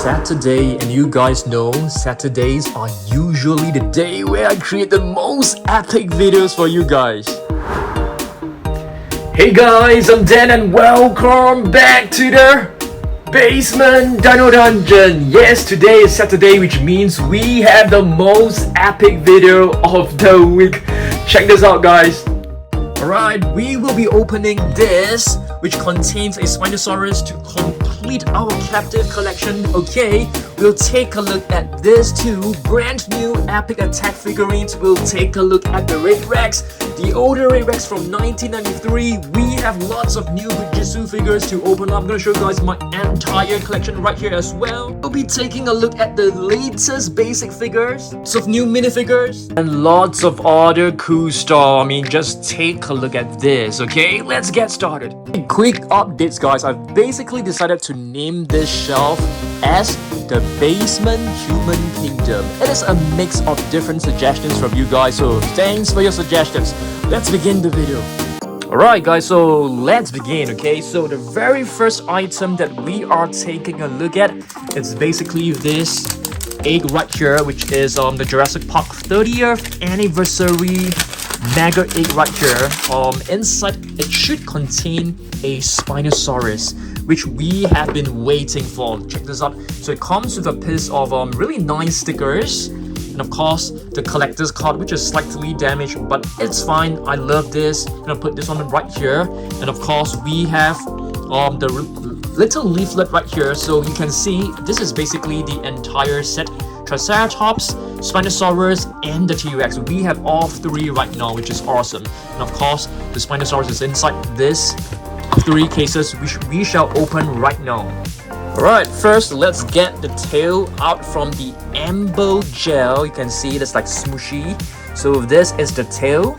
Saturday, and you guys know Saturdays are usually the day where I create the most epic videos for you guys. Hey guys, I'm Dan and welcome back to the Basement Dino Dungeon. Yes, today is Saturday, which means we have the most epic video of the week. Check this out, guys. Alright, we will be opening this, which contains a Spinosaurus to complete our captive collection. Okay, we'll take a look at this too. Brand new epic attack figurines. We'll take a look at the Red Rex, the older Red Rex from 1993. We have lots of new Goo Jitsu figures to open up. I'm gonna show you guys my entire collection right here as well. We'll be taking a look at the latest basic figures, lots of new minifigures, and lots of other cool stuff. I mean, just take a look at this, okay? Let's get started. Quick updates, guys. I've basically decided to name this shelf as the Basement Human Kingdom. It is a mix of different suggestions from you guys, so thanks for your suggestions. Let's begin the video. Alright guys, so let's begin, okay? So the very first item that we are taking a look at is basically this egg right here, which is the Jurassic Park 30th anniversary mega egg right here. Inside it should contain a Spinosaurus, which we have been waiting for. Check this out. So it comes with a piece of really nice stickers, and of course the collector's card, which is slightly damaged, but it's fine. I love this. I'm gonna put this one right here, and of course we have the little leaflet right here. So you can see this is basically the entire set: Triceratops, Spinosaurus, and the T-Rex. We have all three right now, which is awesome. And of course the Spinosaurus is inside this three cases, which we shall open right now. Alright, first let's get the tail out from the ambo gel. You can see it's like smooshy. So this is the tail.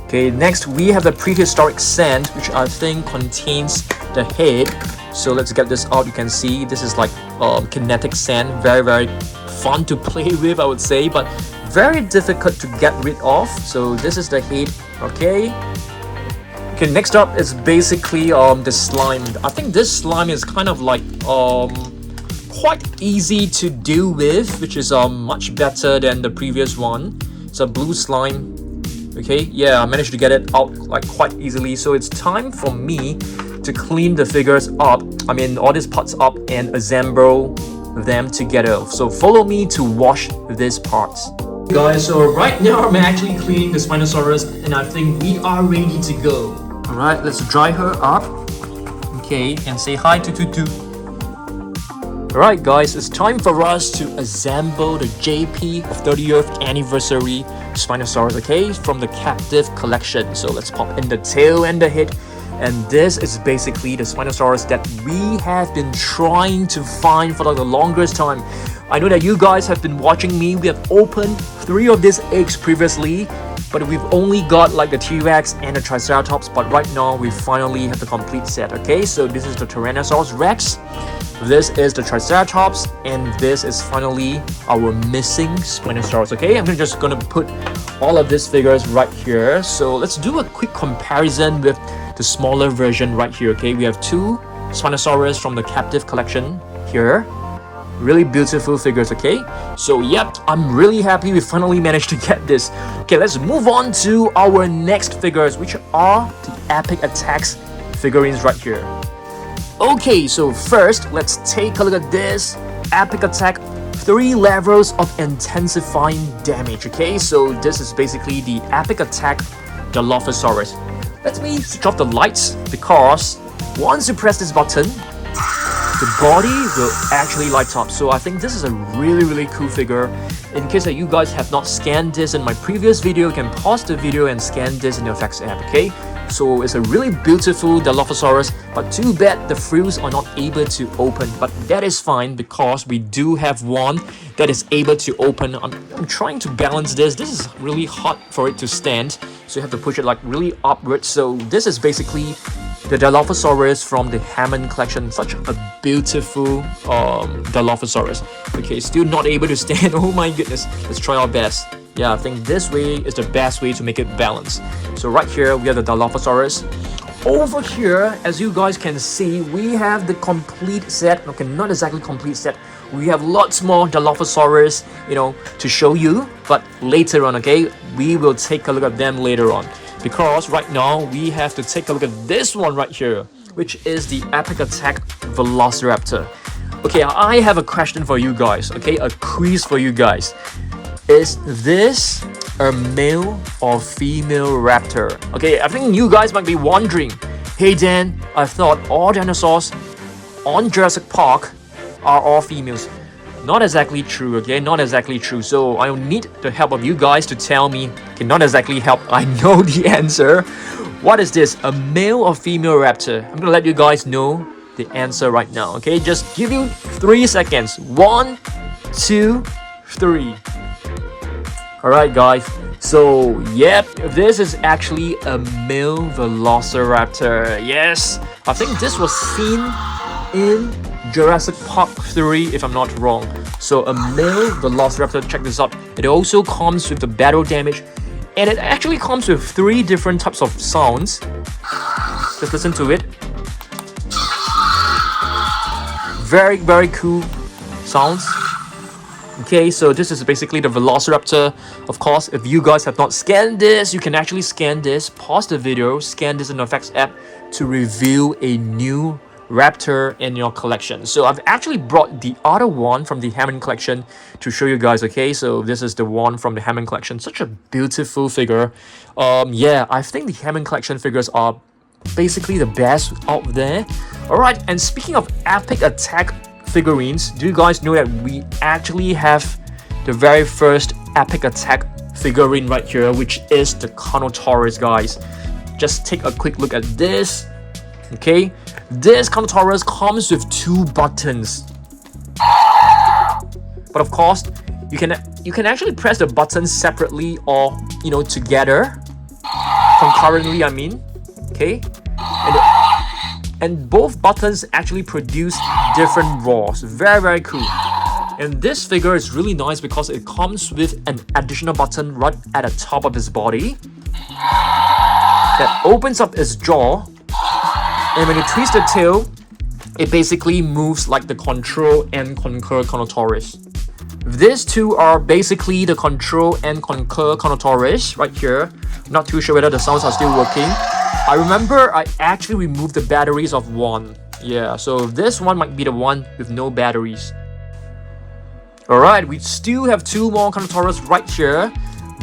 Okay, next we have the prehistoric sand, which I think contains the head. So let's get this out. You can see this is like kinetic sand. Very fun to play with, I would say, but very difficult to get rid of. So this is the head. Okay, next up is basically the slime. I think this slime is kind of like quite easy to deal with, which is much better than the previous one. It's a blue slime. Okay, yeah, I managed to get it out like quite easily. So it's time for me to clean the figures up, I mean all these parts up, and assemble them together. So follow me to wash these parts. Guys, so right now I'm actually cleaning the Spinosaurus, and I think we are ready to go. Alright, let's dry her up. Okay, and say hi to Tutu. Alright guys, it's time for us to assemble the JP 30th anniversary Spinosaurus, okay, from the captive collection. So let's pop in the tail and the head. And this is basically the Spinosaurus that we have been trying to find for the longest time. I know that you guys have been watching me. We have opened 3 of these eggs previously, but we've only got like the T-Rex and the Triceratops. But right now we finally have the complete set. Okay, so this is the Tyrannosaurus Rex, this is the Triceratops, and this is finally our missing Spinosaurus. Okay, I'm just gonna put all of these figures right here. So let's do a quick comparison with the smaller version right here. Okay, we have 2 Spinosaurus from the captive collection here. Really beautiful figures. Okay, so yep, I'm really happy we finally managed to get this. Okay, let's move on to our next figures, which are the epic attacks figurines right here. Okay, so first let's take a look at this epic attack 3 levels of intensifying damage. Okay, so this is basically the epic attack Dilophosaurus. Let me switch off the lights, because once you press this button, the body will actually light up. So I think this is a really cool figure. In case that you guys have not scanned this in my previous video, you can pause the video and scan this in the effects app. Okay, so it's a really beautiful Dilophosaurus, but too bad the frills are not able to open, but that is fine because we do have one that is able to open. I'm trying to balance this. This is really hard for it to stand, so you have to push it like really upwards. So this is basically the Dilophosaurus from the Hammond collection. Such a beautiful Dilophosaurus. Okay, still not able to stand. Oh my goodness, let's try our best. Yeah, I think this way is the best way to make it balanced. So right here we have the Dilophosaurus. over here, as you guys can see, we have the complete set. Okay, not exactly complete set. We have lots more Dilophosaurus, you know, to show you, but later on, okay, we will take a look at them later on, because right now we have to take a look at this one right here, which is the Epic Attack Velociraptor. Okay, I have a question for you guys, okay, a quiz for you guys. Is this a male or female raptor? Okay, I think you guys might be wondering, hey Dan, I thought all dinosaurs on Jurassic Park are all females. Not exactly true, okay, not exactly true. So I need the help of you guys to tell me. Okay, not exactly help, I know the answer. What is this, a male or female raptor? I'm gonna let you guys know the answer right now, okay? Just give you 3 seconds. 1, 2, 3. Alright guys, so yep, this is actually a male Velociraptor. Yes, I think this was seen in Jurassic Park 3 if I'm not wrong. So a male Velociraptor, check this out. It also comes with the battle damage, and it actually comes with 3 different types of sounds. Just listen to it. Very, very cool sounds. Okay, so this is basically the Velociraptor. Of course, if you guys have not scanned this, you can actually scan this, pause the video, scan this in the Effects app to reveal a new raptor in your collection. So I've actually brought the other one from the Hammond collection to show you guys, okay? So this is the one from the Hammond collection. Such a beautiful figure. Yeah, I think the Hammond collection figures are basically the best out there. Alright, and speaking of Epic Attack figurines, do you guys know that we actually have the very first Epic Attack figurine right here, which is the Carnotaurus, guys. Just take a quick look at this. Okay, this Carnotaurus comes with 2 buttons, but of course you can actually press the buttons separately or, you know, together, concurrently, I mean. Okay, and both buttons actually produce different roars. Very, very cool. And this figure is really nice because it comes with an additional button right at the top of his body that opens up his jaw, and when you twist the tail, it basically moves like the Control and Conquer Carnotaurus. These two are basically the Control and Conquer Carnotaurus right here. Not too sure whether the sounds are still working. I remember I actually removed the batteries of one. Yeah, so this one might be the one with no batteries. Alright, we still have 2 more Carnotaurus right here.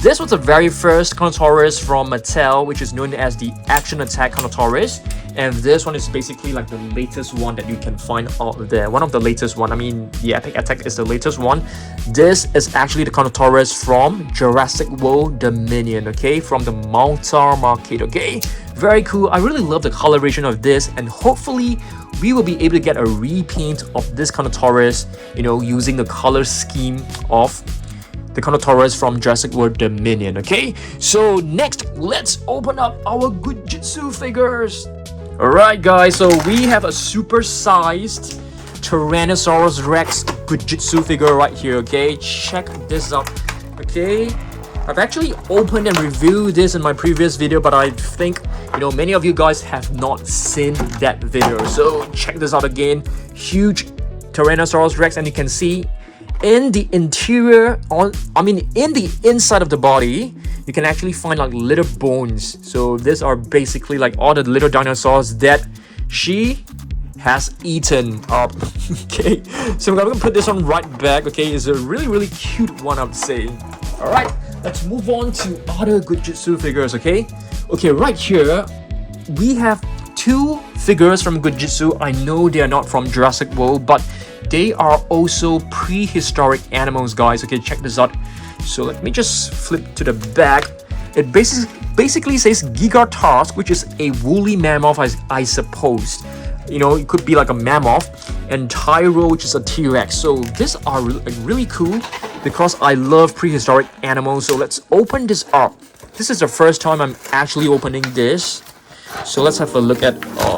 This was the very first Carnotaurus from Mattel, which is known as the Action Attack Carnotaurus. And this one is basically like the latest one that you can find out there. One of the latest one. I mean, the Epic Attack is the latest one. This is actually the Carnotaurus from Jurassic World Dominion, okay? From the Malta Market, okay? Very cool. I really love the coloration of this, and hopefully we will be able to get a repaint of this Carnotaurus, you know, using the color scheme of the Carnotaurus from Jurassic World Dominion, okay? So next, let's open up our Goo Jitsu figures. Alright guys, so we have a super-sized Tyrannosaurus Rex Goo Jitsu figure right here, okay? Check this out, okay? I've actually opened and reviewed this in my previous video, but I think, you know, many of you guys have not seen that video. So check this out again. Huge Tyrannosaurus Rex, and you can see in the interior, in the inside of the body, you can actually find like little bones. So these are basically like all the little dinosaurs that she has eaten up. Okay, so I'm gonna put this one right back. Okay, it's a really cute one, I would say. All right, let's move on to other Goo Jitsu figures. Okay, right here we have 2 figures from Goo Jitsu. I know they are not from Jurassic World, but they are also prehistoric animals, guys. Okay, check this out. So let me just flip to the back. It basically says Gigartusk, which is a woolly mammoth, I suppose. You know, it could be like a mammoth, and Tyro, which is a T-Rex. So these are really cool because I love prehistoric animals. So let's open this up. This is the first time I'm actually opening this. So let's have a look at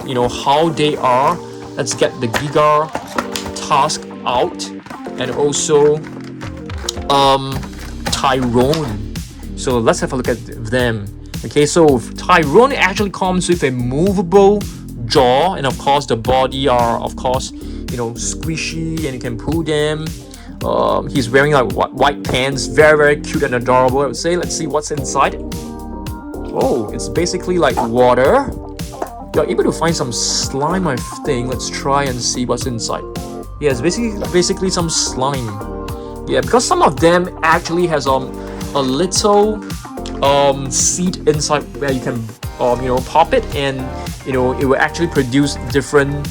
you know, how they are. Let's get the Gigartusk out, and also Tyrone. So let's have a look at them. Okay, so Tyrone actually comes with a movable jaw, and of course the body are of course, you know, squishy, and you can pull them. He's wearing like white pants, very cute and adorable, I would say. Let's see what's inside. Oh, it's basically like water. You're able to find some slime, I think. Let's try and see what's inside. Yeah, it's basically some slime. Yeah, because some of them actually has a little seed inside where you can you know, pop it, and you know, it will actually produce different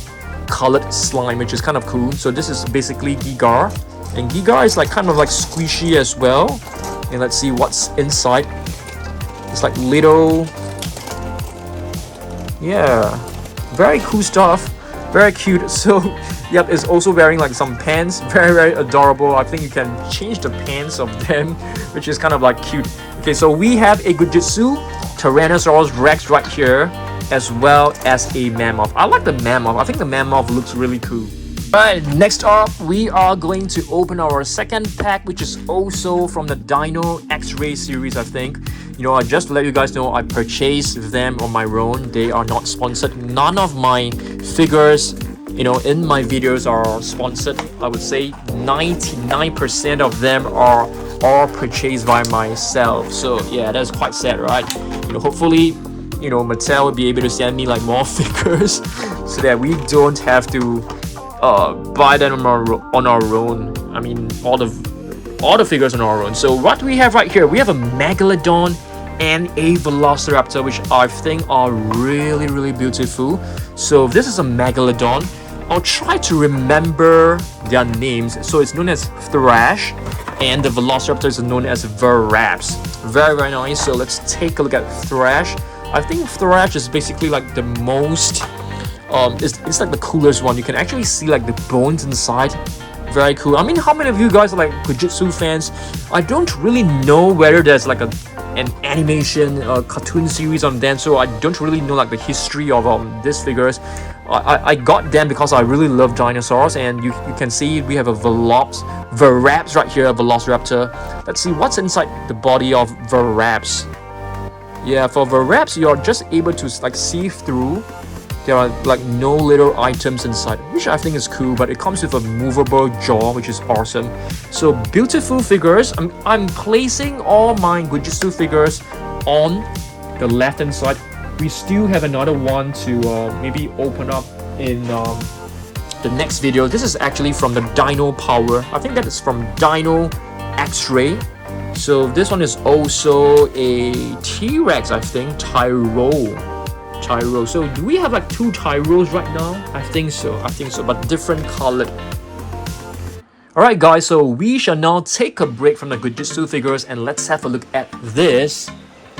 colored slime, which is kind of cool. So this is basically Gigar, and Gigar is like kind of like squishy as well. And let's see what's inside. It's like little, yeah, very cool stuff, very cute. So yep, it's also wearing like some pants, very adorable. I think you can change the pants of them, which is kind of like cute. Okay, so we have a Goo Jitsu Tyrannosaurus Rex right here, as well as a mammoth. I like the mammoth. I think the mammoth looks really cool. Alright, next up, we are going to open our second pack, which is also from the Dino X-Ray series, I think. You know, just to let you guys know, I purchased them on my own. They are not sponsored. None of my figures, you know, in my videos are sponsored. I would say 99% of them are all purchased by myself. So yeah, that's quite sad, right? You know, hopefully, you know, Mattel will be able to send me like more figures so that we don't have to buy them on our own. I mean, all the figures on our own. So what we have right here, we have a Megalodon and a Velociraptor, which I think are really beautiful. So this is a Megalodon. I'll try to remember their names. So it's known as Thrash, and the Velociraptor is known as Veraps. Very nice. So let's take a look at Thrash. I think Thrash is basically like the most it's like the coolest one. You can actually see like the bones inside. Very cool. I mean, how many of you guys are like Goo Jitsu fans? I don't really know whether there's like an animation cartoon series on them, so I don't really know like the history of these figures. I got them because I really love dinosaurs, and you can see we have a Veraps right here, a Velociraptor. Let's see what's inside the body of Veraps. Yeah, for Veraps, you're just able to like see through. There are like no little items inside, which I think is cool, but it comes with a movable jaw, which is awesome. So beautiful figures. I'm placing all my Goo Jitsu figures on the left hand side. We still have another one to maybe open up in the next video. This is actually from the Dino Power. I think that is from Dino X-Ray. So this one is also a T-Rex, I think, Tyro. So do we have like two Tyros right now? I think so, but different colored. Alright guys, so we shall now take a break from the Goo Jitsu figures, and let's have a look at this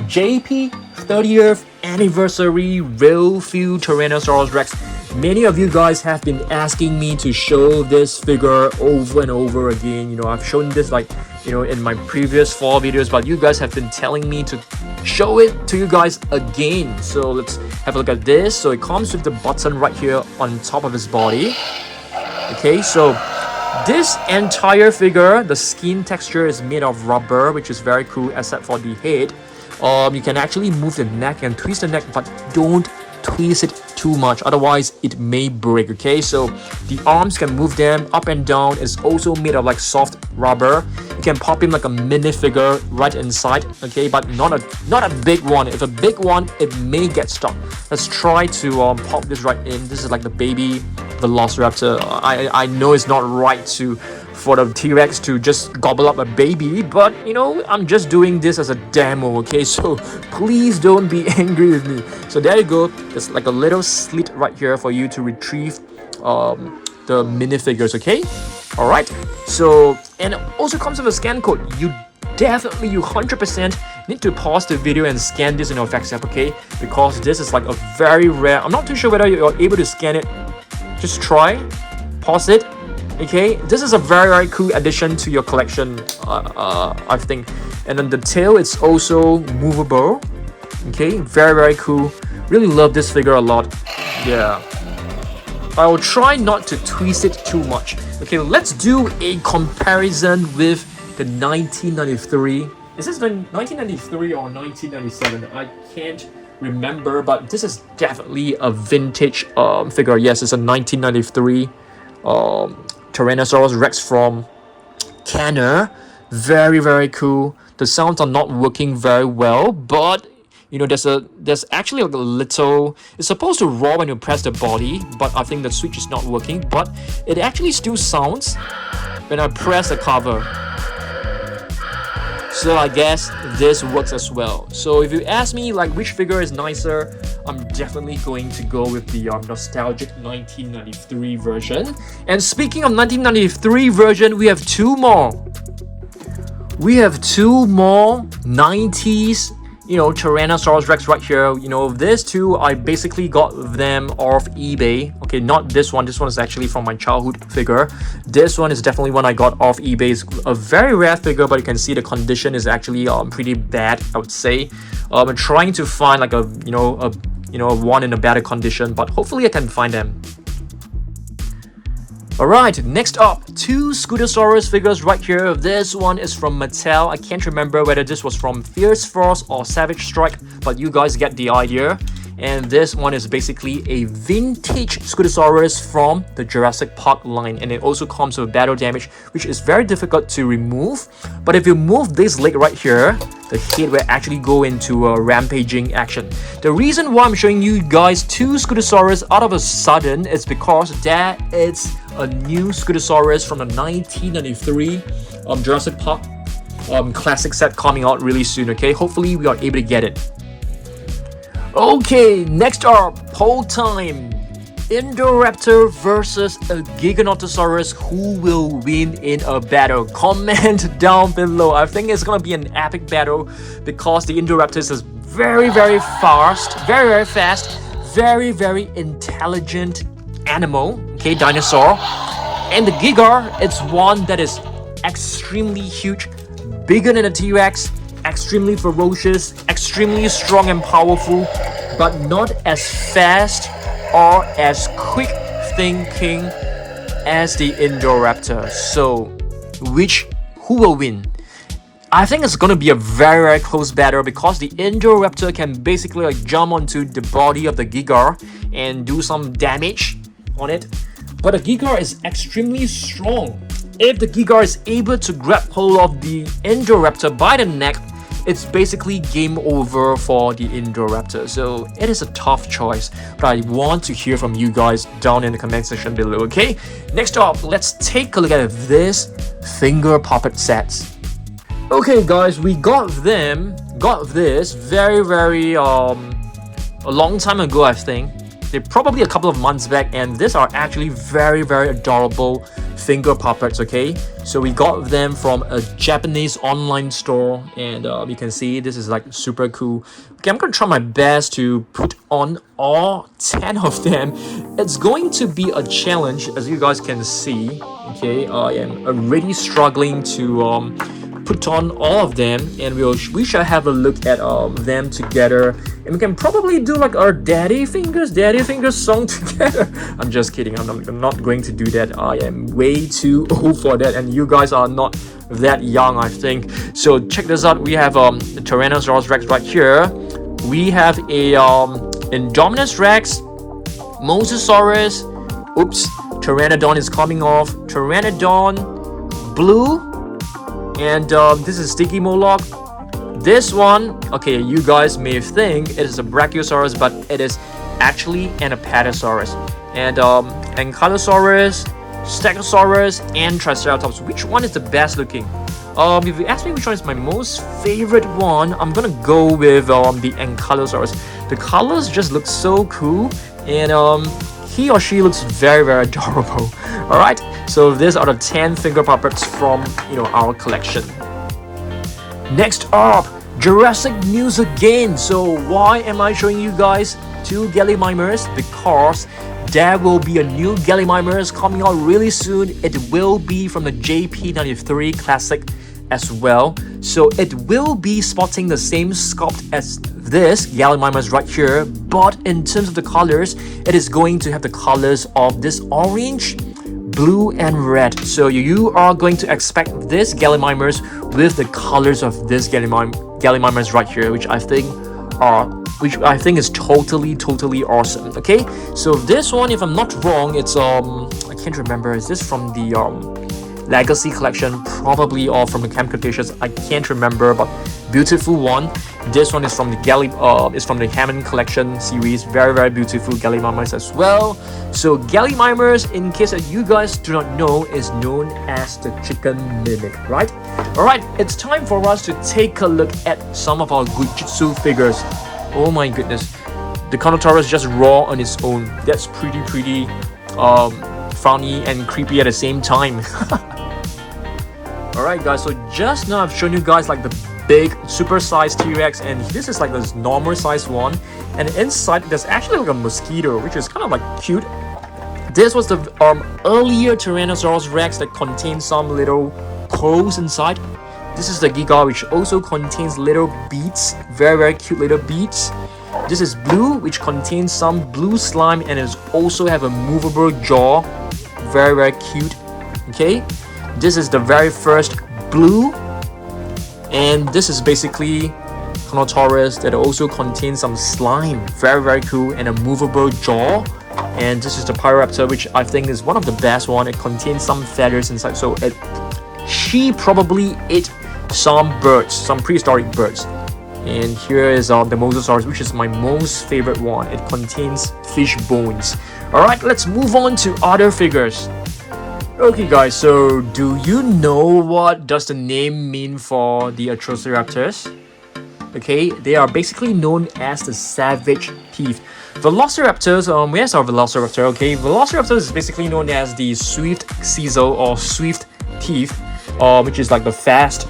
JP 30th anniversary real feel Tyrannosaurus Rex. Many of you guys have been asking me to show this figure over and over again. You know, I've shown this like, you know, in my previous 4 videos, but you guys have been telling me to show it to you guys again. So let's have a look at this. So it comes with the button right here on top of his body. Okay, so this entire figure, the skin texture is made of rubber, which is very cool, except for the head. You can actually move the neck and twist the neck, but don't twist it too much, otherwise it may break. Okay, so the arms can move them up and down. It's also made of like soft rubber. You can pop in like a minifigure right inside, okay, but not a big one. If a big one, it may get stuck. Let's try to pop this right in. This is like the baby Velociraptor. I know it's not right for the T-Rex to just gobble up a baby, but you know, I'm just doing this as a demo, okay? So please don't be angry with me. So there you go. There's like a little slit right here for you to retrieve the minifigures, okay? All right. So, and it also comes with a scan code. You 100% need to pause the video and scan this in your fax app, okay? Because this is like a very rare. I'm not too sure whether you're able to scan it. Just try, pause it. Okay, this is a very cool addition to your collection, I think. And then the tail, it's also movable. Okay, very cool. Really love this figure a lot. Yeah, I will try not to twist it too much. Okay, let's do a comparison with the 1993 Is this 1993 or 1997? I can't remember, but this is definitely a vintage figure. Yes, it's a 1993 Tyrannosaurus Rex from Canada. Very cool. The sounds are not working very well, but you know, there's actually like a little. It's supposed to roar when you press the body, but I think the switch is not working. But it actually still sounds when I press the cover. So I guess this works as well. So if you ask me like which figure is nicer, I'm definitely going to go with the nostalgic 1993 version. And speaking of 1993 version, we have two more. We have two more 90s, you know, Tyrannosaurus Rex right here. You know, these two, I basically got them off eBay. Okay, not this one. This one is actually from my childhood figure. This one is definitely one I got off eBay. It's a very rare figure, but you can see the condition is actually pretty bad, I would say. I'm trying to find like a one in a better condition, but hopefully I can find them. Alright, next up, two Scoutosaurus figures right here. This one is from Mattel. I can't remember whether this was from Fierce Force or Savage Strike, but you guys get the idea. And this one is basically a vintage Scoutosaurus from the Jurassic Park line. And it also comes with battle damage, which is very difficult to remove. But if you move this leg right here, the head will actually go into a rampaging action. The reason why I'm showing you guys two Scoutosaurus out of a sudden is because there is a new Scoutosaurus from the 1993 Jurassic Park classic set coming out really soon. Okay, hopefully we are able to get it. Okay, next up, poll time. Indoraptor versus a Giganotosaurus. Who will win in a battle? Comment down below. I think it's gonna be an epic battle because the Indoraptor is very fast, very fast, very intelligent animal. Okay, dinosaur. And the Giga, it's one that is extremely huge, bigger than a T-Rex, extremely ferocious, extremely strong and powerful, but not as fast or as quick thinking as the Indoraptor. So, who will win? I think it's gonna be a very close battle because the Indoraptor can basically like jump onto the body of the Giga and do some damage on it. But the Giga is extremely strong. If the Giga is able to grab hold of the Indoraptor by the neck, it's basically game over for the Indoraptor. So it is a tough choice, but I want to hear from you guys down in the comment section below, okay? Next up, let's take a look at this finger puppet sets. Okay guys, we got this very a long time ago, I think. They're probably a couple of months back, and these are actually very adorable finger puppets, okay? So we got them from a Japanese online store, and you can see this is like super cool. Okay, I'm gonna try my best to put on all 10 of them. It's going to be a challenge, as you guys can see, okay? I am already struggling to put on all of them, and we shall have a look at them together, and we can probably do like our daddy fingers song together. I'm just kidding. I'm not going to do that. I am way too old for that, and you guys are not that young, I think. So check this out. We have the Tyrannosaurus Rex right here. We have a Indominus Rex, Mosasaurus. Oops, Pteranodon is coming off. Pteranodon Blue. And this is Sticky Moloch. This one, okay, you guys may think it is a Brachiosaurus, but it is actually an Apatosaurus. And Ankylosaurus, Stegosaurus, and Triceratops. Which one is the best looking? If you ask me which one is my most favorite one, I'm gonna go with the Ankylosaurus. The colors just look so cool, and he or she looks very adorable. Alright, so these are the 10 finger puppets from our collection. Next up, Jurassic news again. So why am I showing you guys two Gallimimus? Because there will be a new Gallimimus coming out really soon. It will be from the JP93 Classic as well. So it will be sporting the same sculpt as this Gallimimus right here, but in terms of the colors, it is going to have the colors of this orange, blue and red. So you are going to expect this Gallimimus with the colors of this Gallimimus right here, which I think is totally awesome. Okay, so this one, if I'm not wrong, it's I can't remember, is this from the Legacy collection, probably, or from the Camp Cretaceous, I can't remember, but beautiful one. This one is from the Hammond collection series, very beautiful Gallimimus as well. So Gallimimus, in case that you guys do not know, is known as the chicken mimic, right? Alright, it's time for us to take a look at some of our Goo Jitsu figures. Oh my goodness, the Carnotaurus just raw on its own. That's pretty funny and creepy at the same time. Alright guys, so just now I've shown you guys like the big super-sized T-Rex, and this is like this normal sized one, and inside there's actually like a mosquito, which is kind of like cute. This was the earlier Tyrannosaurus Rex that contains some little crows inside. This is the Giga, which also contains little beads, very cute little beads. This is Blue, which contains some blue slime and is also have a movable jaw, very cute. Okay, this is the very first Blue, and this is basically Carnotaurus that also contains some slime, very cool, and a movable jaw. And this is the Pyroraptor, which I think is one of the best one. It contains some feathers inside, so she probably ate some birds, some prehistoric birds. And here is the Mosasaurus, which is my most favorite one. It contains fish bones. Alright, let's move on to other figures. Okay guys, so do you know what does the name mean for the Atrociraptors? Okay, they are basically known as the savage teeth. Velociraptors, where's our Velociraptor? Okay, Velociraptor is basically known as the swift sizzle or swift teeth, which is like the fast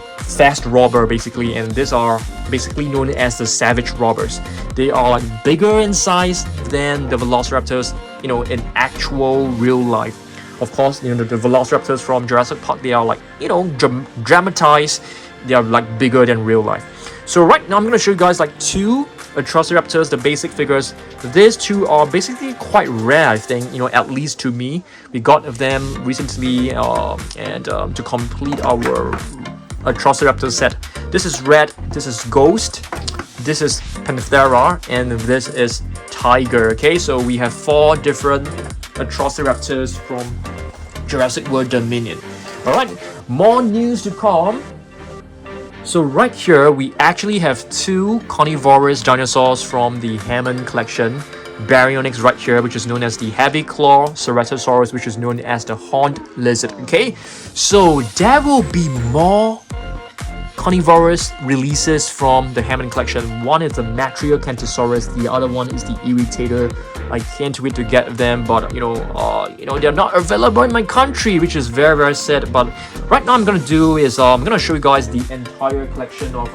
robber basically, and these are basically known as the savage robbers. They are like bigger in size than the Velociraptors, you know, in actual real life. Of course, you know, the Velociraptors from Jurassic Park, they are like, you know, dramatized. They are like bigger than real life. So right now I'm going to show you guys like two Atrociraptors, the basic figures. These two are basically quite rare, I think, you know, at least to me. We got them recently, and to complete our Atrociraptor set. This is Red, this is Ghost, this is Panthera, and this is Tiger. Okay, so we have 4 different Atrociraptors from Jurassic World Dominion. Alright, more news to come. So right here, we actually have 2 carnivorous dinosaurs from the Hammond collection. Baryonyx right here, which is known as the heavy claw, Ceratosaurus, which is known as the horned lizard. Okay, so there will be more carnivorous releases from the Hammond collection. One is the Matriarchantosaurus, the other one is the Irritator. I can't wait to get them, but you know they're not available in my country, which is very sad. But right now I'm gonna do is I'm gonna show you guys the entire collection of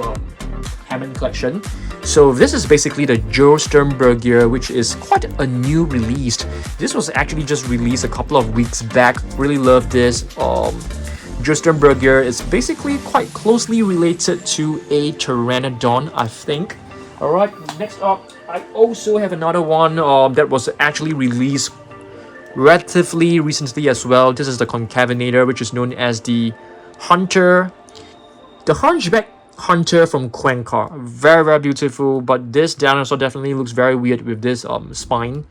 Hammond collection. So this is basically the Joe Sternberger, which is quite a new release. This was actually just released a couple of weeks back. Really love this. Joe Sternberger is basically quite closely related to a Pteranodon, I think. Alright, next up, I also have another one that was actually released relatively recently as well. This is the Concavenator, which is known as the Hunter, the Hunchback Hunter from Cuenca. Very beautiful, but this dinosaur definitely looks very weird with this spine.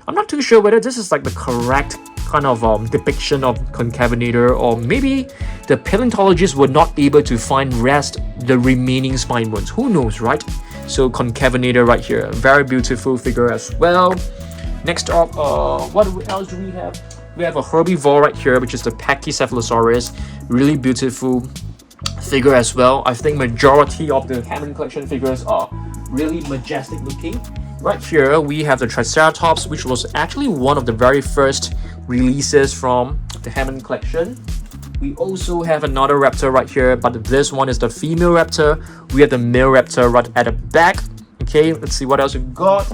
I'm not too sure whether this is like the correct kind of depiction of Concavenator, or maybe the paleontologists were not able to find the remaining spine bones. Who knows, right? So Concavenator right here, very beautiful figure as well. Next up, what else do we have? We have a herbivore right here, which is the Pachycephalosaurus. Really beautiful figure as well. I think majority of the Hammond collection figures are really majestic looking. Right here we have the Triceratops, which was actually one of the very first releases from the Hammond collection. We also have another raptor right here, but this one is the female raptor. We have the male raptor right at the back. Okay, let's see what else we've got.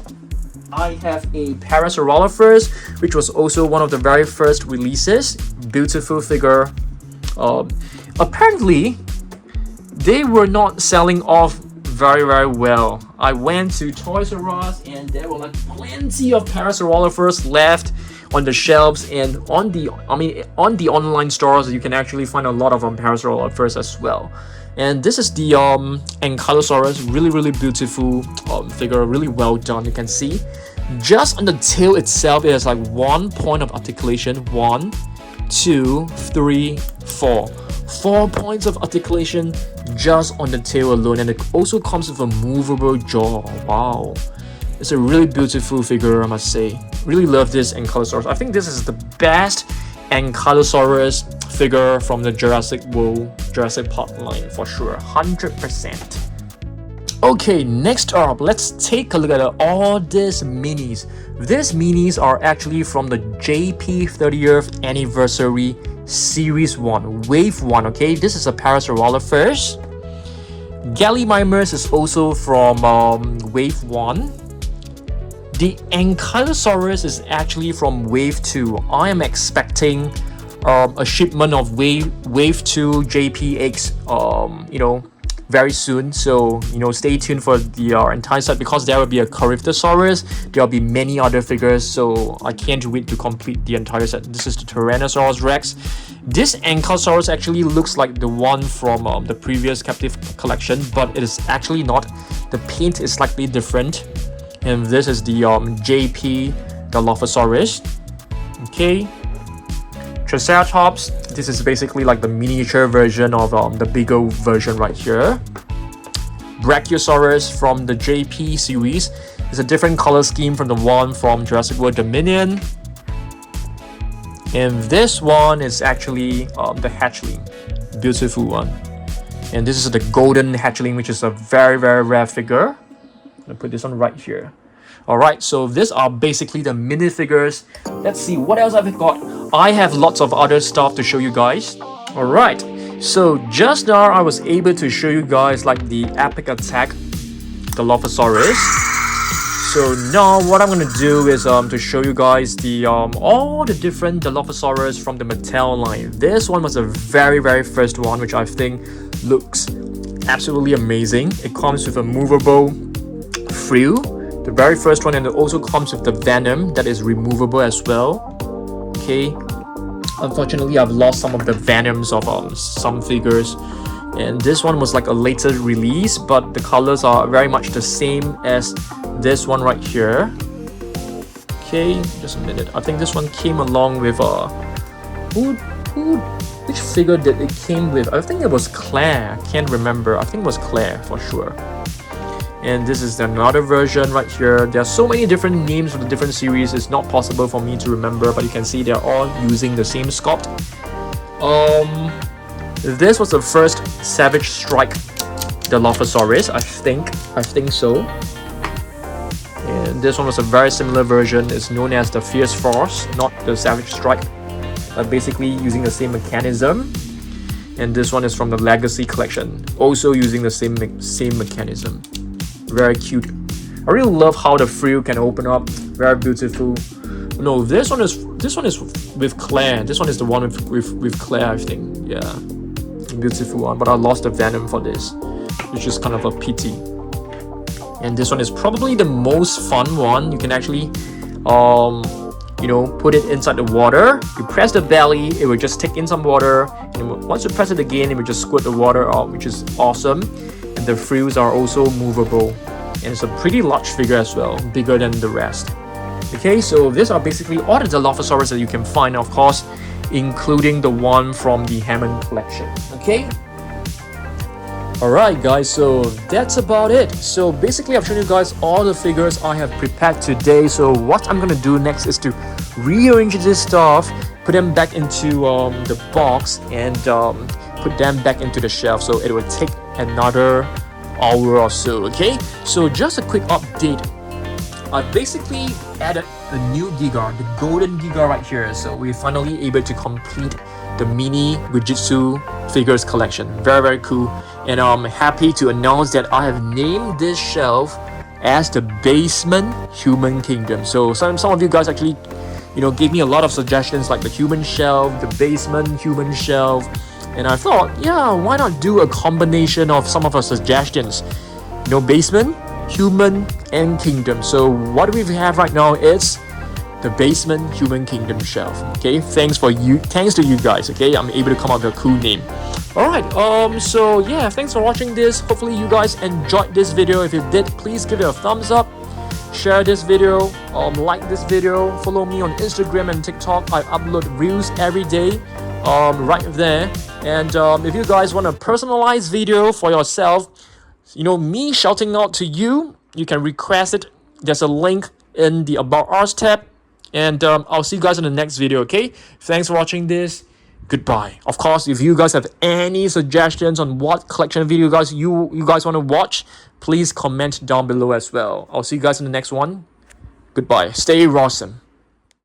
I have a Parasaurolophus, which was also one of the very first releases. Beautiful figure. Apparently, they were not selling off very well. I went to Toys R Us and there were like plenty of Parasaurolophus left. on the shelves, and on the online stores you can actually find a lot of Parasaurolophers as well. And this is the Ankylosaurus, really beautiful figure, really well done. You can see just on the tail itself it has like 1 point of articulation. 1, 2, 3, 4 points of articulation just on the tail alone, and it also comes with a movable jaw. Wow, it's a really beautiful figure, I must say. Really love this Ankylosaurus. I think this is the best Ankylosaurus figure from the Jurassic Park line for sure, 100%. Okay, next up, let's take a look at all these minis. These minis are actually from the JP 30th Anniversary Series 1, Wave 1, okay? This is a Parasaurolophus. Gallimimus is also from Wave 1. The Ankylosaurus is actually from Wave 2. I am expecting a shipment of Wave 2 JPX, very soon. So, stay tuned for the entire set, because there will be a Carnotaurus, there will be many other figures, so I can't wait to complete the entire set. This is the Tyrannosaurus Rex. This Ankylosaurus actually looks like the one from the previous captive collection, but it is actually not. The paint is slightly different. And this is the JP Dilophosaurus. Okay. Triceratops. This is basically like the miniature version of the bigger version right here. Brachiosaurus from the JP series. It's a different color scheme from the one from Jurassic World Dominion. And this one is actually the hatchling. Beautiful one. And this is the golden hatchling, which is a very rare figure. I'm gonna put this on right here. Alright, so these are basically the minifigures. Let's see what else I've got. I have lots of other stuff to show you guys. Alright, so just now I was able to show you guys like the epic attack Dilophosaurus. So now what I'm gonna do is to show you guys the all the different Dilophosaurus from the Mattel line. This one was the very first one, which I think looks absolutely amazing. It comes with a movable frill, the very first one, and it also comes with the venom that is removable as well. Okay, unfortunately I've lost some of the venoms of some figures, and this one was like a later release, but the colors are very much the same as this one right here. Okay, just a minute. I think this one came along with which figure did it came with? I think it was Claire. Can't remember. I think it was Claire for sure. And this is another version right here. There are so many different names for the different series. It's not possible for me to remember, but you can see they're all using the same sculpt. This was the first Savage Strike Dilophosaurus, I think so. And this one was a very similar version. It's known as the Fierce Force, not the Savage Strike, but basically using the same mechanism. And this one is from the Legacy collection, also using the same mechanism. Very cute. I really love how the frill can open up. Very beautiful. No, this one is with Claire. This one is the one with Claire, I think. Yeah, beautiful one. But I lost the venom for this, which is kind of a pity. And this one is probably the most fun one. You can actually put it inside the water. You press the belly, it will just take in some water, and once you press it again, it will just squirt the water out, which is awesome. And the frills are also movable, and it's a pretty large figure as well, bigger than the rest. Okay, so these are basically all the Dilophosaurus that you can find, of course, including the one from the Hammond collection. Okay. Alright guys, so that's about it. So basically I've shown you guys all the figures I have prepared today. So what I'm gonna do next is to rearrange this stuff, put them back into the box, and put them back into the shelf. So it will take another hour or so. Okay, so just a quick update. I basically added a new Giga, the golden Giga right here. So we're finally able to complete the mini Goo Jitsu figures collection. Very cool. And I'm happy to announce that I have named this shelf as the Basement Human Kingdom. So some of you guys actually gave me a lot of suggestions, like the human shelf, the basement human shelf, and I thought, yeah, why not do a combination of some of our suggestions? Basement, human, and kingdom. So what we have right now is the Basement Human Kingdom shelf. Okay, thanks to you guys. Okay, I'm able to come up with a cool name. Alright, so yeah, thanks for watching this. Hopefully you guys enjoyed this video. If you did, please give it a thumbs up, share this video, like this video, follow me on Instagram and TikTok. I upload reels every day, right there. And if you guys want a personalized video for yourself, you know, me shouting out to you, you can request it. There's a link in the About Us tab. And I'll see you guys in the next video, okay? Thanks for watching this. Goodbye. Of course, if you guys have any suggestions on what collection video you guys want to watch, please comment down below as well. I'll see you guys in the next one. Goodbye. Stay awesome.